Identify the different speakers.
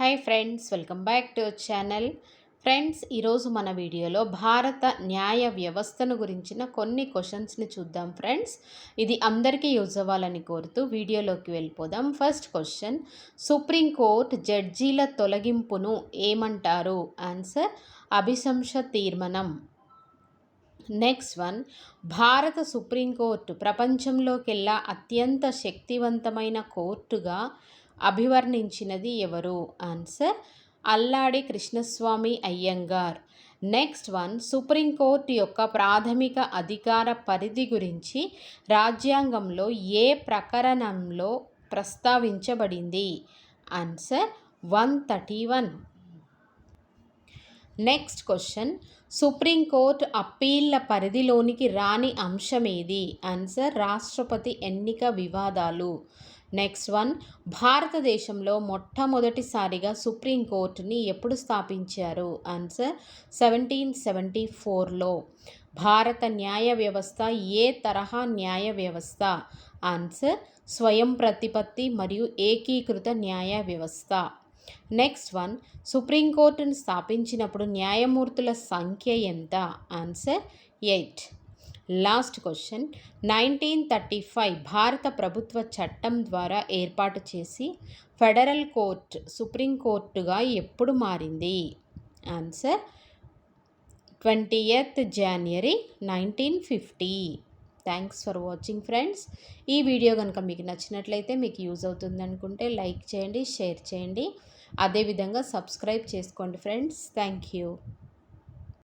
Speaker 1: Hi friends, welcome back to our channel. Friends, ఈరోజు మన వీడియోలో భారత న్యాయ వ్యవస్థను గురించిన కొన్ని క్వశ్చన్స్ని చూద్దాం ఫ్రెండ్స్. ఇది అందరికీ యూజ్ అవ్వాలని కోరుతూ వీడియోలోకి వెళ్ళిపోదాం. ఫస్ట్ క్వశ్చన్, సుప్రీంకోర్టు జడ్జీల తొలగింపును ఏమంటారు? ఆన్సర్, అభిశంస తీర్మానం. నెక్స్ట్ వన్, భారత సుప్రీంకోర్టు ప్రపంచంలోకెల్లా అత్యంత శక్తివంతమైన కోర్టుగా అభివర్ణించినది ఎవరు? ఆన్సర్, అల్లాడి కృష్ణస్వామి అయ్యంగార్. నెక్స్ట్ వన్, సుప్రీంకోర్టు యొక్క ప్రాథమిక అధికార పరిధి గురించి రాజ్యాంగంలో ఏ ప్రకరణంలో ప్రస్తావించబడింది? ఆన్సర్, 131. నెక్స్ట్ క్వశ్చన్, సుప్రీంకోర్టు అప్పీళ్ల పరిధిలోనికి రాని అంశం ఏది? ఆన్సర్, రాష్ట్రపతి ఎన్నిక వివాదాలు. నెక్స్ట్ వన్, భారతదేశంలో మొట్టమొదటిసారిగా సుప్రీంకోర్టుని ఎప్పుడు స్థాపించారు? ఆన్సర్, 1774లో. భారత న్యాయ వ్యవస్థ ఏ తరహా న్యాయ వ్యవస్థ? ఆన్సర్, స్వయం ప్రతిపత్తి మరియు ఏకీకృత న్యాయ వ్యవస్థ. నెక్స్ట్ వన్, సుప్రీంకోర్టును స్థాపించినప్పుడు న్యాయమూర్తుల సంఖ్య ఎంత? ఆన్సర్, 8. లాస్ట్ క్వశ్చన్, 1935 భారత ప్రభుత్వ చట్టం ద్వారా ఏర్పాటు చేసి ఫెడరల్ కోర్టు సుప్రీంకోర్టుగా ఎప్పుడు మారింది? Answer, 20th January 1950. Thanks for watching friends. ఈ వీడియో కనుక మీకు నచ్చినట్లయితే, మీకు యూజ్ అవుతుంది అనుకుంటే లైక్ చేయండి, షేర్ చేయండి. అదేవిధంగా సబ్స్క్రైబ్ చేసుకోండి ఫ్రెండ్స్. Thank you.